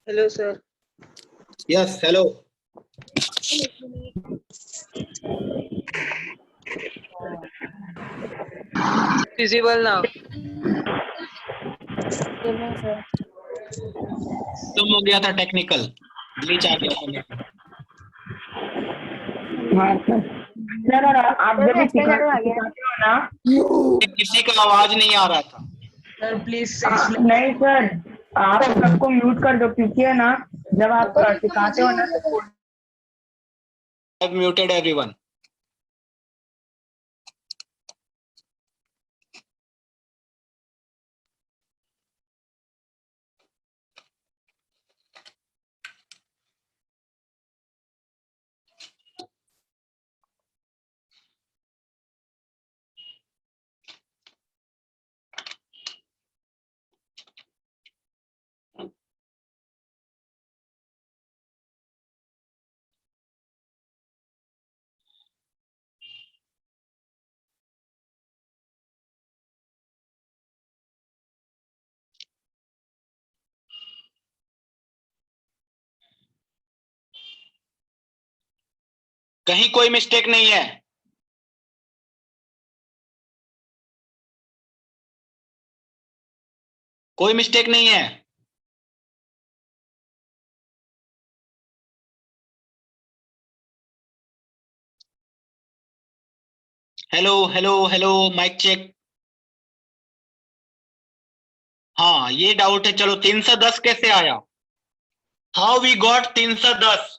Hello, sir. Yes, hello. Visible now. तुम हो गया था टेक्निकल ग्लिच आ गया था। हाँ सर और आप जब भी सिखाते हो ना किसी का आवाज नहीं आ रहा था। Sir, please नहीं सर आप सबको म्यूट कर दो क्योंकि है ना जब आप सिखाते हो ना तो I've muted everyone. कहीं कोई मिस्टेक नहीं है। कोई मिस्टेक नहीं है। Hello hello hello mike check. हाँ ये डाउट है। चलो 310 कैसे आया? How we got 310?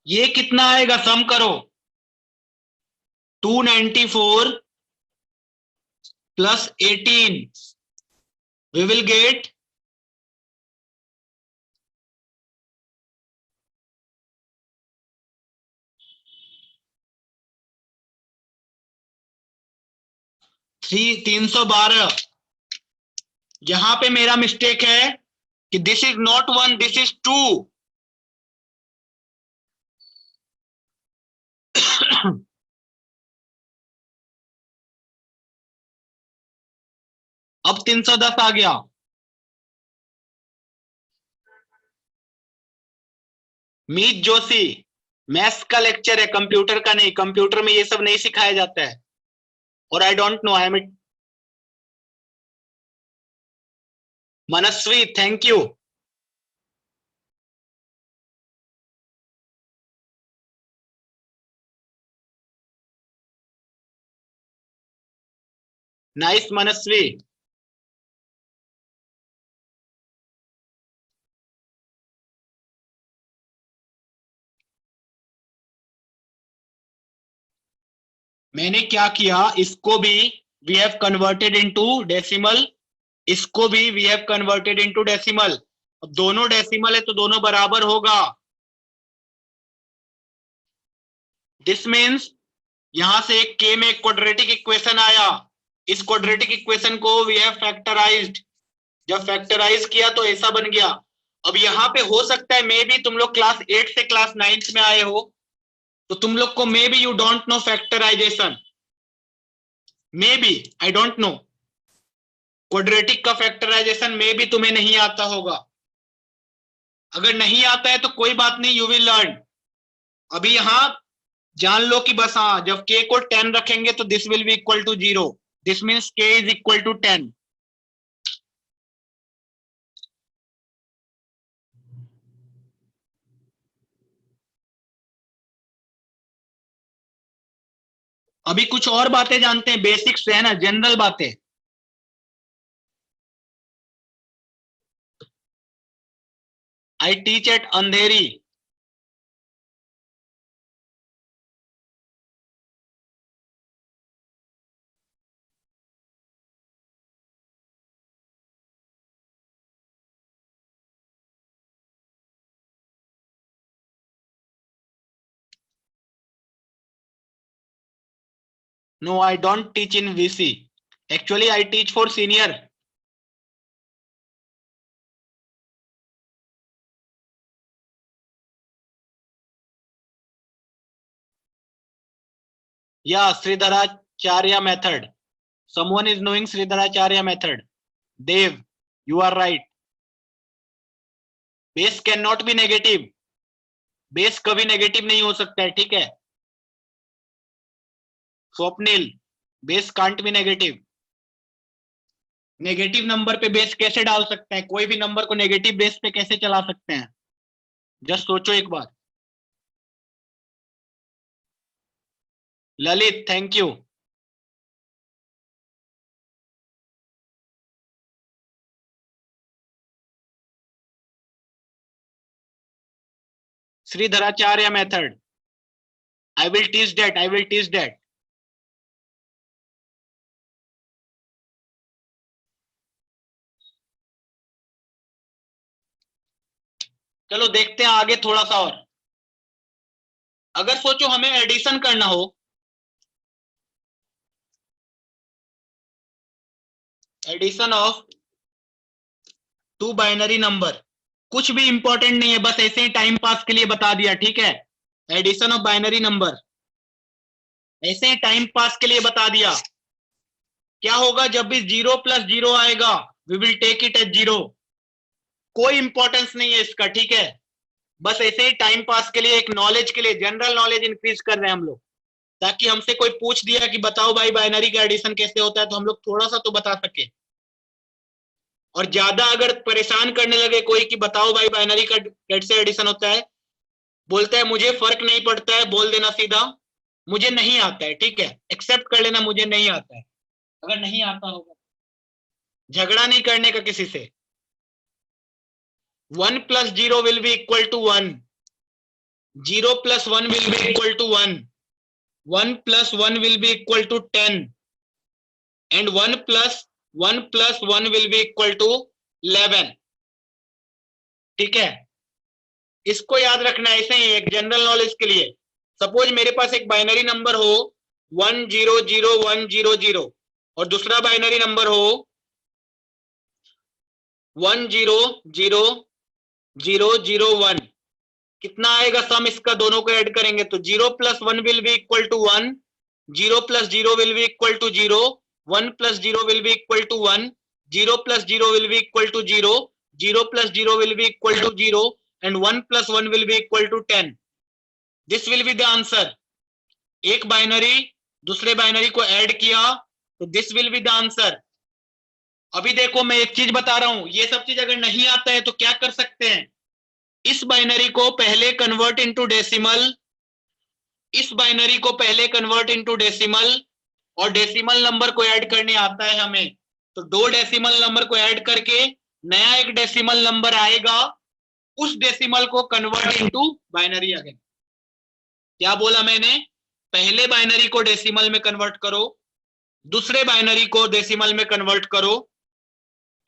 ये कितना आएगा? सम करो। 294 प्लस 18 वी विल गेट 312। यहां पे मेरा मिस्टेक है कि this is not 1, this is 2। अब 310 आ गया। मीत जोशी, मैथ्स का लेक्चर है, कंप्यूटर का नहीं। कंप्यूटर में ये सब नहीं सिखाया जाता है। और I don't know, I am it. Manasvi, thank you. Nice Manasvi. मैंने क्या किया, इसको भी we have converted into decimal, इसको भी we have converted into decimal. अब दोनों डेसिमल है तो दोनों बराबर होगा। दिस मीन्स यहां से एक के में एक क्वाड्रेटिक इक्वेशन आया। इस क्वाड्रेटिक इक्वेशन को वी हैव फैक्टराइज्ड। जब फैक्टराइज किया तो ऐसा बन गया। अब यहाँ पे हो सकता है मे बी तुम लोग क्लास 8 से क्लास 9 में आए हो, तो तुम लोग को maybe you don't know factorisation. Maybe, I don't know. Quadratic का फैक्टराइजेशन मे बी तुम्हें नहीं आता होगा। अगर नहीं आता है तो कोई बात नहीं, यू विल लर्न। अभी यहां जान लो कि बस हाँ, जब के को 10 रखेंगे तो this will be equal to 0। This means K is equal to 10। अभी कुछ और बातें जानते हैं, बेसिक्स है ना, जनरल बातें। I teach at Andheri. No, I don't teach in VC. Actually, I teach for senior. Yeah, Sridharacharya method. Someone is knowing Sridharacharya method. Dev, you are right. Base can not be negative, base कभी negative नहीं हो सकता है, ठीक है Swapnil, base can't be negative. Negative number पे base कैसे डाल सकते हैं, कोई भी नंबर को नेगेटिव बेस पे कैसे चला सकते हैं, जस्ट सोचो एक बार। Lalit thank you. Shridharacharya method, I will teach that, I will teach that. चलो देखते हैं आगे थोड़ा सा और। अगर सोचो हमें एडिशन करना हो, addition of two binary number, कुछ भी इंपॉर्टेंट नहीं है, बस ऐसे ही टाइम पास के लिए बता दिया, ठीक है एडिशन ऑफ बाइनरी नंबर, ऐसे ही टाइम पास के लिए बता दिया। क्या होगा जब भी 0 + 0 आएगा, we will take it as 0, कोई इंपॉर्टेंस नहीं है इसका, ठीक है बस ऐसे ही टाइम पास के लिए, एक नॉलेज के लिए, जनरल नॉलेज इंक्रीज कर रहे हैं हम लोग, ताकि हमसे कोई पूछ दिया कि बताओ भाई बाइनरी का एडिशन कैसे होता है, तो हम लोग थोड़ा सा तो बता सके। और ज्यादा अगर परेशान करने लगे कोई कि बताओ भाई बाइनरी का कैसे एडिशन होता है, बोलता है मुझे फर्क नहीं पड़ता है, बोल देना सीधा मुझे नहीं आता है, ठीक है एक्सेप्ट कर लेना मुझे नहीं आता है। अगर नहीं आता होगा, झगड़ा नहीं करने का किसी से। 1 + 0 will be equal to 1, 0 + 1 will be equal to 1, 1 + 1 will be equal to 10, and 1 + 1 will be equal to 11, ठीक है इसको याद रखना है, ऐसे ही एक जनरल नॉलेज के लिए। सपोज मेरे पास एक बाइनरी नंबर हो 100100 और दूसरा बाइनरी नंबर हो 100001, कितना आएगा सम इसका, दोनों को ऐड करेंगे तो 0 + 1 will be equal to 1, 0 + 0 will be equal to 0, 1 + 0 will be equal to 1, 0 + 0 will be equal to 0, 0 + 0 will be equal to 0, and 1 + 1 will be equal to 10. This will be the answer. एक binary दूसरे binary को add किया तो this will be the answer. अभी देखो मैं एक चीज बता रहा हूं, ये सब चीज अगर नहीं आता है तो क्या कर सकते हैं, इस बाइनरी को पहले कन्वर्ट इनटू डेसिमल, इस बाइनरी को पहले कन्वर्ट इनटू डेसिमल, और डेसिमल नंबर को ऐड करने आता है हमें, तो 2 डेसिमल नंबर को ऐड करके नया एक डेसिमल नंबर आएगा, उस डेसिमल को कन्वर्ट इनटू बाइनरी अगेन। क्या बोला मैंने, पहले बाइनरी को डेसिमल में कन्वर्ट करो, दूसरे बाइनरी को डेसिमल में कन्वर्ट करो,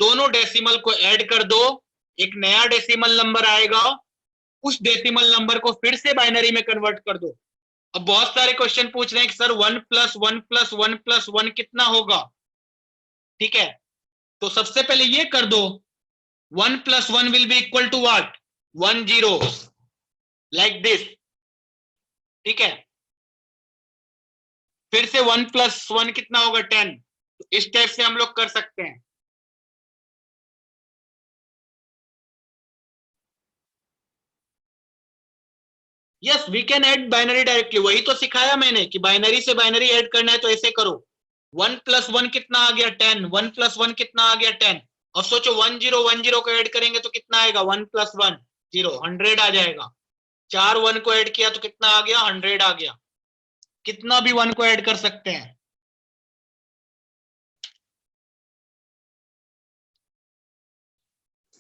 दोनों डेसिमल को ऐड कर दो, एक नया डेसिमल नंबर आएगा, उस डेसिमल नंबर को फिर से बाइनरी में कन्वर्ट कर दो। अब बहुत सारे क्वेश्चन पूछ रहे हैं कि सर 1 + 1 + 1 + 1 कितना होगा, ठीक है तो सबसे पहले ये कर दो, 1 + 1 will be equal to what, 10, like this, ठीक है फिर से 1 + 1 कितना होगा 10, तो इस टाइप से हम लोग कर सकते हैं। Yes we can add binary directly, वही तो सिखाया मैंने कि बाइनरी से बाइनरी ऐड करना है तो ऐसे करो। 1 + 1 कितना आ गया 10, 1 + 1 कितना आ गया 10, और सोचो 1010 को ऐड करेंगे तो कितना आएगा, 1 + 1 0, 100 आ जाएगा। 4 1 को ऐड किया तो कितना आ गया, 100 आ गया। कितना भी 1 को ऐड कर सकते हैं।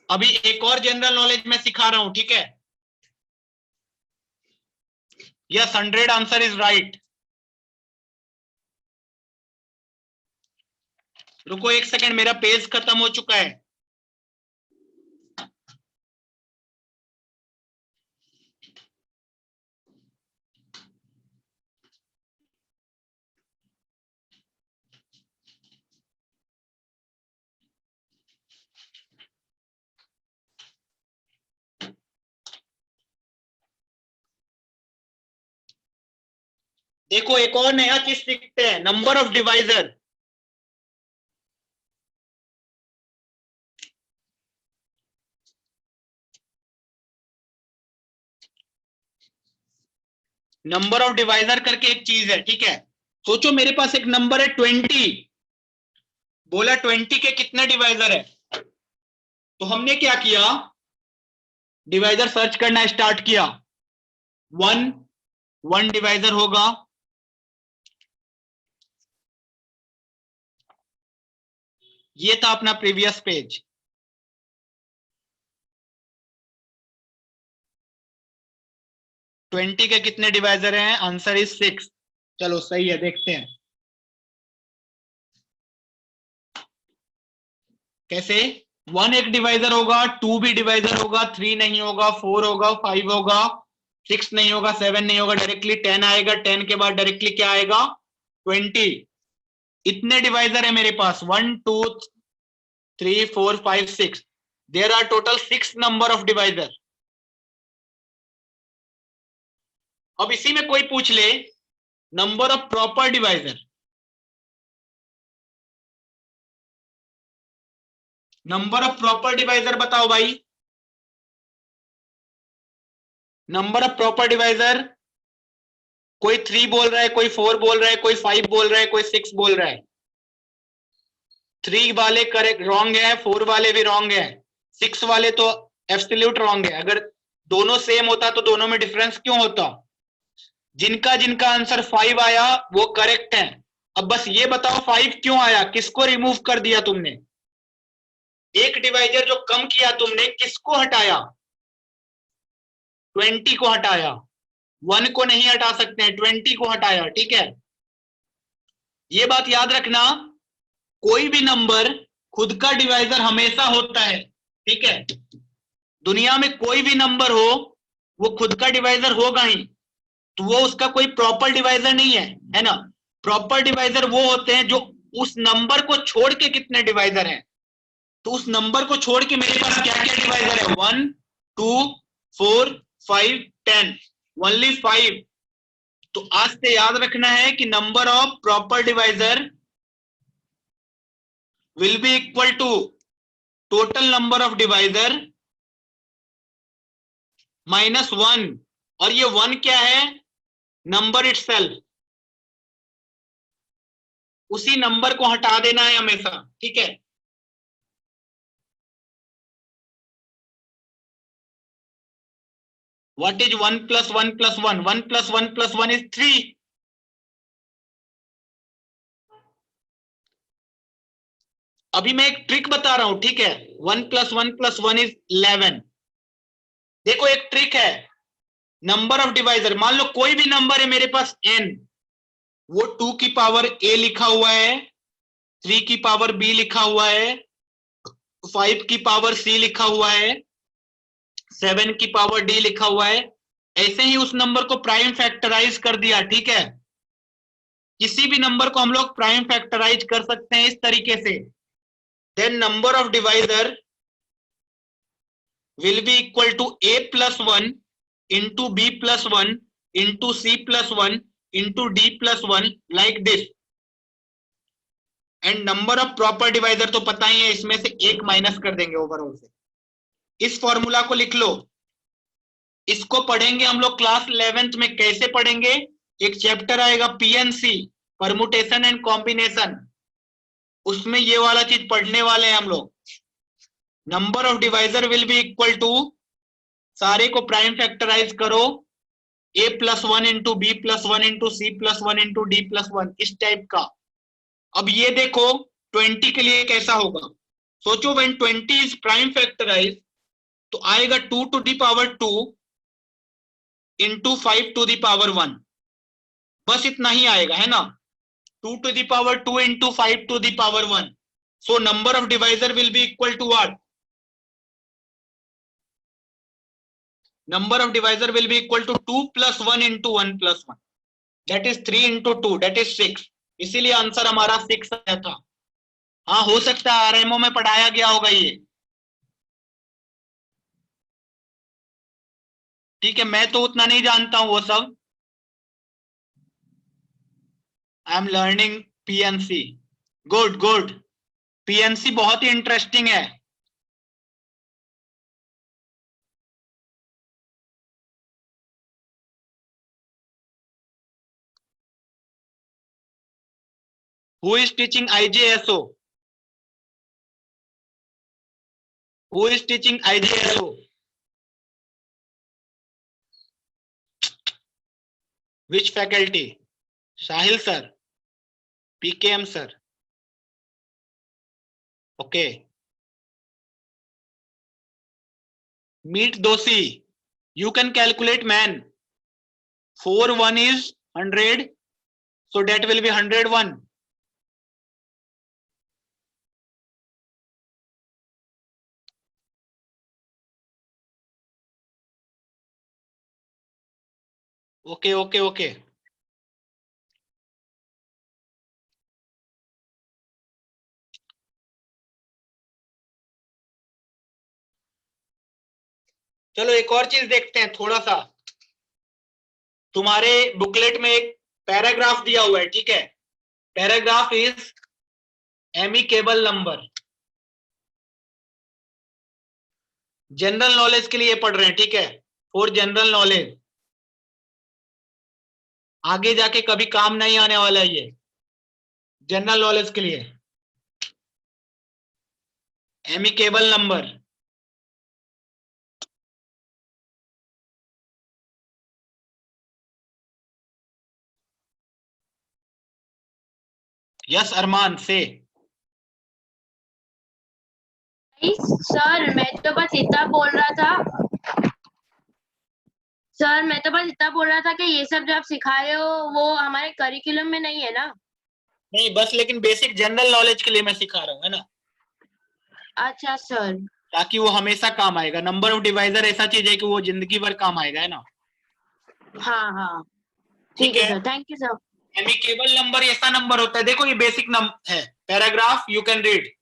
अभी एक और जनरल नॉलेज में सिखा रहा हूं, ठीक है यस 100 आंसर इज राइट। रुको एक सेकंड, मेरा पेज खत्म हो चुका है। देखो एक और नया चीज सीखते हैं, number of divisor. Number of divisor करके एक चीज है, ठीक है। सोचो मेरे पास एक नंबर है 20, बोला 20 के कितने डिवाइजर है, तो हमने क्या किया, डिवाइजर सर्च करना स्टार्ट किया। 1 डिवाइजर होगा, ये था अपना प्रीवियस पेज। ट्वेंटी के कितने डिवाइजर हैं, आंसर इज 6। चलो सही है, देखते हैं कैसे। 1 एक डिवाइजर होगा, 2 भी डिवाइजर होगा, 3 नहीं होगा, 4 होगा, 5 होगा, 6 नहीं होगा, 7 नहीं होगा, डायरेक्टली 10 आएगा, 10 के बाद डायरेक्टली क्या आएगा, 20। इतने डिवाइजर है मेरे पास, 1 2 3 4 5 6, there are total 6 number of divisor. अब इसी में कोई पूछ ले number of proper divisor, number of proper divisor बताओ भाई, नंबर ऑफ प्रॉपर डिवाइजर। कोई 3 बोल रहा है, कोई 4 बोल रहा है, कोई 5 बोल रहा है, कोई 6 बोल रहा है। 3 वाले करेक्ट रॉन्ग है, 4 वाले भी रॉन्ग है, 6 वाले तो एब्सोल्यूट रॉन्ग है। अगर दोनों सेम होता तो दोनों में डिफरेंस क्यों होता। जिनका जिनका आंसर 5 आया वो करेक्ट है। अब बस ये बताओ 5 क्यों आया, किसको रिमूव कर दिया तुमने, एक डिवाइजर जो कम किया तुमने, किसको हटाया, 20 को हटाया। 1 को नहीं हटा सकते हैं, 20 को हटाया, ठीक है। ये बात याद रखना, कोई भी नंबर खुद का डिवाइजर हमेशा होता है, ठीक है। दुनिया में कोई भी नंबर हो वो खुद का डिवाइजर होगा ही, तो वो उसका कोई प्रॉपर डिवाइजर नहीं है ना। प्रॉपर डिवाइजर वो होते हैं जो उस नंबर को छोड़ के कितने डिवाइजर हैं, तो उस नंबर को छोड़ के मेरे पास क्या क्या डिवाइजर है, 1 2 4 5 10, ओनली 5। तो आज से याद रखना है कि number of proper divisor will be equal to total number of divisor -1, और ये 1 क्या है, नंबर इटसेल्फ, उसी नंबर को हटा देना है हमेशा, ठीक है। What is 1 + 1 + 1, 1 + 1 + 1 is 3। अभी मैं एक ट्रिक बता रहा हूं, ठीक है। 1 + 1 + 1 इज 11। देखो एक ट्रिक है, नंबर ऑफ डिवाइजर, मान लो कोई भी नंबर है मेरे पास n, वो 2 की पावर a लिखा हुआ है, 3 की पावर b लिखा हुआ है, 5 की पावर c लिखा हुआ है, 7 की पावर d लिखा हुआ है। ऐसे ही उस नंबर को प्राइम फैक्टराइज कर दिया, ठीक है। किसी भी नंबर को हम लोग प्राइम फैक्टराइज कर सकते हैं इस तरीके से, देन number of divisor will be equal to a plus 1 into b plus 1 into c plus 1 into d plus 1 like this। And number of proper divisor तो पता ही है, इसमें से एक माइनस कर देंगे ओवरऑल से। इस फॉर्मूला को लिख लो, इसको पढ़ेंगे हम लोग क्लास 11th में। कैसे पढ़ेंगे, एक चैप्टर आएगा पीएनसी, परमुटेशन एंड कॉम्बिनेशन, उसमें ये वाला चीज पढ़ने वाले हैं हम लोग। Number of divisor will be equal to, सारे को प्राइम फैक्टराइज करो, a + 1 into b + 1 into c + 1 into d + 1, इस टाइप का। अब ये देखो 20 के लिए कैसा होगा, सोचो when 20 is prime factorized तो आएगा 2 to the power 2 into 5 to the power 1, बस इतना ही आएगा, है ना। 2 to the power 2 into 5 to the power 1, so number of divisor will be equal to what, number of divisor will be equal to 2 + 1 into 1 + 1, that is 3 into 2, that is 6। इसीलिए answer हमारा 6 आया था। हाँ हो सकता है आरएमओ में पढ़ाया गया होगा ये, ठीक है। मैं तो उतना नहीं जानता हूं वो सब, I am learning PNC. Good good, PNC बहुत ही इंटरेस्टिंग है। Who is teaching IJSO? Who is teaching IJSO? Which faculty? Sahil sir, PKM sir. Okay. Meet Dosi. You can calculate, man. 4 1 is 100, so that will be 101. Okay, okay, okay. चलो एक और चीज देखते हैं थोड़ा सा। तुम्हारे बुकलेट में एक पैराग्राफ दिया हुआ है, ठीक है। Paragraph is amicable number. General knowledge के लिए पढ़ रहे हैं, ठीक है, फॉर जनरल नॉलेज। आगे जाके कभी काम नहीं आने वाला है ये, जनरल नॉलेज के लिए। Amicable number. यस अरमान से। सर मैं तो बस इतना बोल रहा था कि ये सब जो आप सिखा रहे हो वो हमारे करिकुलम में नहीं है ना। नहीं बस, लेकिन बेसिक जनरल नॉलेज के लिए मैं सिखा रहा हूँ, है ना। अच्छा सर। ताकि वो हमेशा काम आएगा। नंबर ऑफ डिवाइजर ऐसा चीज है कि वो जिंदगी भर काम आएगा, है ना। हाँ हाँ ठीक है sir, thank you sir. Amicable number ऐसा नंबर होता है, देखो ये बेसिक नंबर है। Paragraph you can read.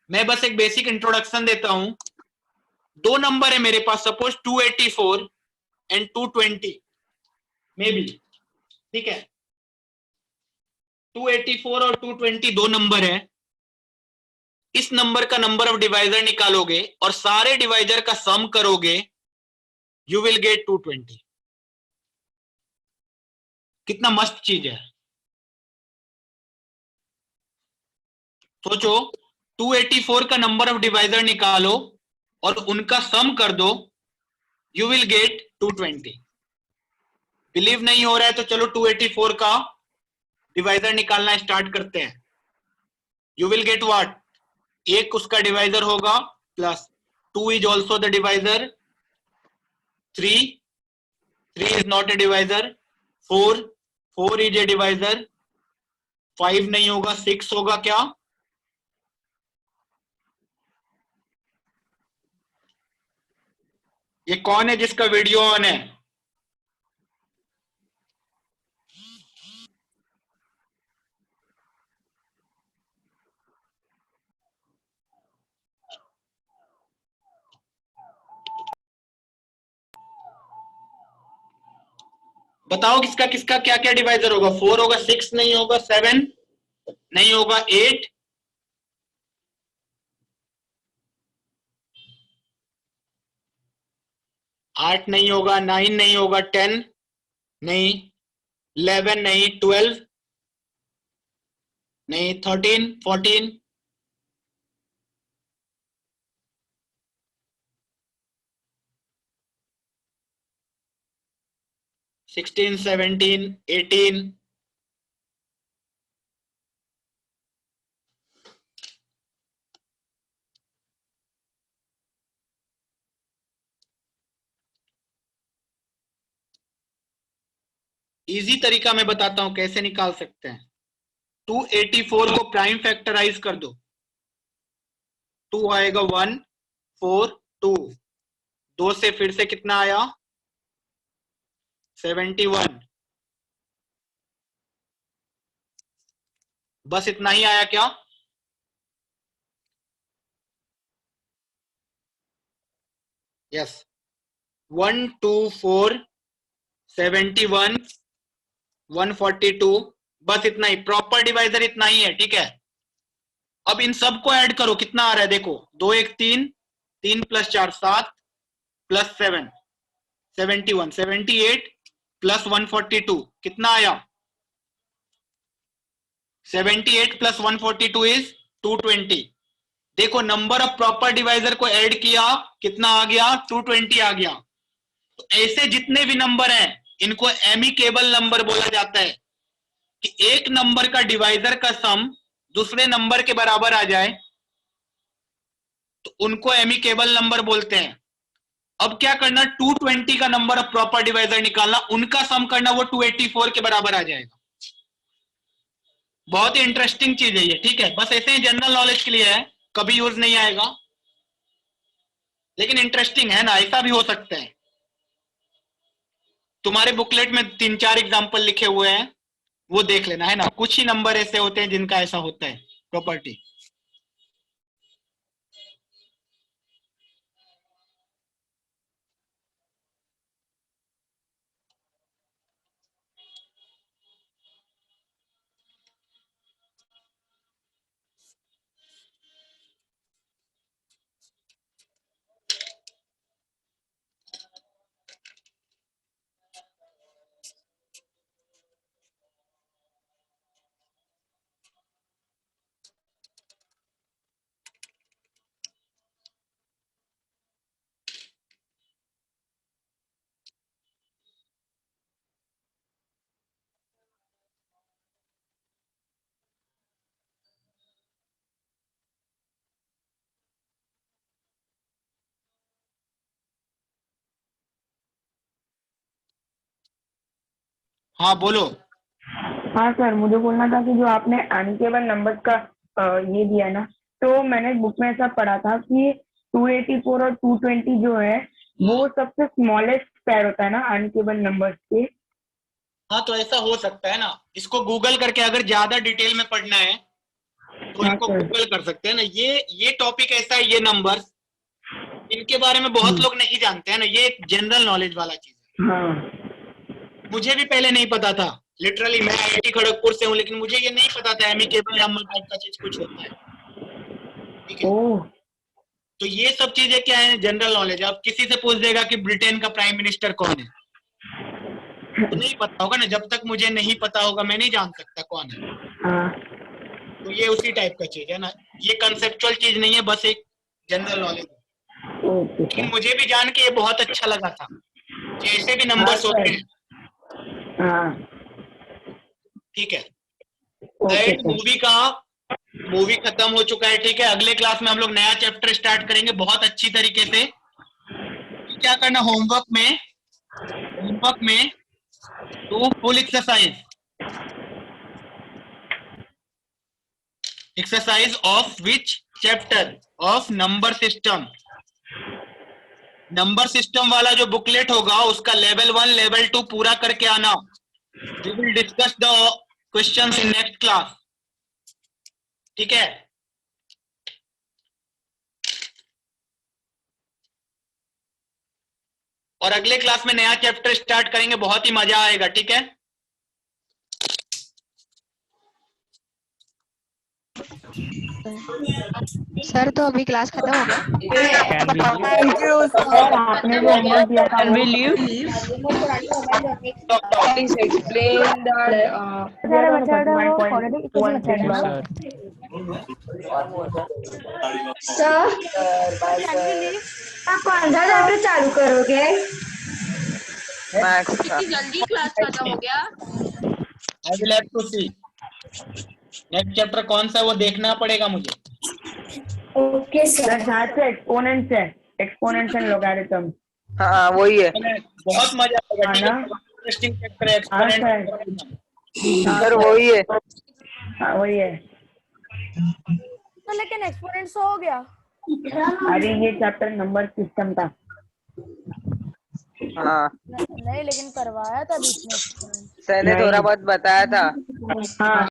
मैं बस एक बेसिक इंट्रोडक्शन देता हूं। दो नंबर है मेरे पास, सपोज 284 एंड 220 मे बी, ठीक है। 284 और 220 दो नंबर है। इस नंबर का नंबर ऑफ डिवाइजर निकालोगे और सारे डिवाइजर का सम करोगे, यू विल गेट 220। कितना मस्त चीज है, सोचो। 284 का नंबर ऑफ डिवाइजर निकालो और उनका सम कर दो, यू विल गेट 220। बिलीव नहीं हो रहा है तो चलो 284 का डिवाइजर निकालना स्टार्ट करते हैं। You will get what? एक उसका डिवाइजर होगा plus 2 is also the divisor, 3 is not a divisor, 4 is a divisor, 5 नहीं होगा, 6 होगा। क्या? ये कौन है जिसका वीडियो ऑन है? बताओ किसका किसका क्या क्या डिवाइजर होगा। 4 होगा, 6 नहीं होगा, 7 नहीं होगा, 8 नहीं होगा, 9 नहीं होगा, 10 नहीं, 11 नहीं, 12 नहीं, 13 14 16 17 18 इजी तरीका मैं बताता हूं कैसे निकाल सकते हैं। 284 को प्राइम फैक्टराइज कर दो, 2 आएगा 1 4 2, 2 से फिर से कितना आया? 71। बस इतना ही आया क्या? यस 1 2 4 71 142, बस इतना ही। प्रॉपर डिवाइजर इतना ही है, ठीक है। अब इन सबको ऐड करो, कितना आ रहा है देखो। 2 1 3, 3 + 4 7 + 7 71, 78 + 142 कितना आया? 78 प्लस 142 इज 220। देखो नंबर ऑफ प्रॉपर डिवाइजर को ऐड किया, कितना आ गया? 220 आ गया। तो ऐसे जितने भी नंबर हैं इनको एमिकेबल नंबर बोला जाता है, कि एक नंबर का डिवाइजर का सम दूसरे नंबर के बराबर आ जाए तो उनको एमिकेबल नंबर बोलते हैं। अब क्या करना, 220 का नंबर ऑफ प्रॉपर डिवाइजर निकालना, उनका सम करना, वो 284 के बराबर आ जाएगा। बहुत ही इंटरेस्टिंग चीज है ये, ठीक है। बस ऐसे ही जनरल नॉलेज के लिए है, कभी यूज नहीं आएगा, लेकिन इंटरेस्टिंग है ना, ऐसा भी हो सकता है। तुम्हारे बुकलेट में 3-4 एग्जाम्पल लिखे हुए हैं, वो देख लेना, है ना। कुछ ही नंबर ऐसे होते हैं जिनका ऐसा होता है प्रॉपर्टी। हाँ बोलो। हाँ सर, मुझे बोलना था कि जो आपने अनकेबल नंबर्स का ये दिया ना, तो मैंने बुक में ऐसा पढ़ा था कि 284 और 220 जो है वो सबसे स्मॉलेस्ट पेयर होता है ना अनकेबल नंबर्स के। हाँ तो ऐसा हो सकता है ना, इसको गूगल करके अगर ज्यादा डिटेल में पढ़ना है तो हाँ इसको सर। गूगल कर सकते हैं ना। ये टॉपिक ऐसा है, ये नंबर्स इनके बारे में बहुत लोग नहीं जानते हैं ना, ये एक जनरल नॉलेज वाला चीज है। हाँ मुझे भी पहले नहीं पता था, लिटरली मैं आईआईटी खड़गपुर से हूँ, लेकिन मुझे ये नहीं पता था एमिकेबल नंबर टाइप का चीज कुछ होता है, ठीक है। ओह तो ये सब चीजें क्या है, जनरल नॉलेज। अब किसी से पूछ देगा कि ब्रिटेन का प्राइम मिनिस्टर कौन है, तो नहीं पता होगा ना। जब तक मुझे नहीं पता होगा मैं नहीं जान सकता कौन है। हाँ तो ये उसी टाइप का चीज है ना, ये कंसेप्चुअल चीज नहीं है, बस एक जनरल नॉलेज है। ओके लेकिन सर। मुझे भी जान के ये बहुत अच्छा लगा था कि ऐसे भी हाँ नंबर्स होते सर। हैं, हाँ ठीक है। Okay and sir. मूवी खत्म हो चुका है, ठीक है। अगले क्लास में हम लोग नया चैप्टर स्टार्ट करेंगे बहुत अच्छी तरीके से। क्या करना, होमवर्क में two full exercise of which chapter of number system. Number system वाला जो बुकलेट होगा उसका लेवल 1 लेवल 2 पूरा करके आना। We will discuss the questions in next class, ठीक है। और अगले क्लास में नया चैप्टर स्टार्ट करेंगे, बहुत ही मजा आएगा, ठीक है। सर तो अभी क्लास खत्म हो गया। थैंक यू सर, आपने जो होमवर्क दिया था Can वो we leave? Please explain that. दिया था ना 31.16 वाला। सर आप कौन सा चैप्टर चालू करोगे? Max. इतनी जल्दी क्लास खत्म हो गया? I will have to see next chapter कौन सा है, वो देखना पड़ेगा मुझे। Okay sir sir. शायद से एक्सपोनेंट्स एंड लॉगरिथम। हाँ वही है बहुत मजा आएगा, हाँ ठीक है। ना? इंटरेस्टिंग चैप्टर है हाँ एक्सपोनेंट। सर, वही है। हाँ वही है। तो लेकिन एक्सपोनेंट्स हो गया। अरे ये चैप्टर नंबर सिस्टम था। हाँ नहीं लेकिन करवाया था बीच में exponents। सर ने नहीं। थोड़ा बहुत बताया था। हाँ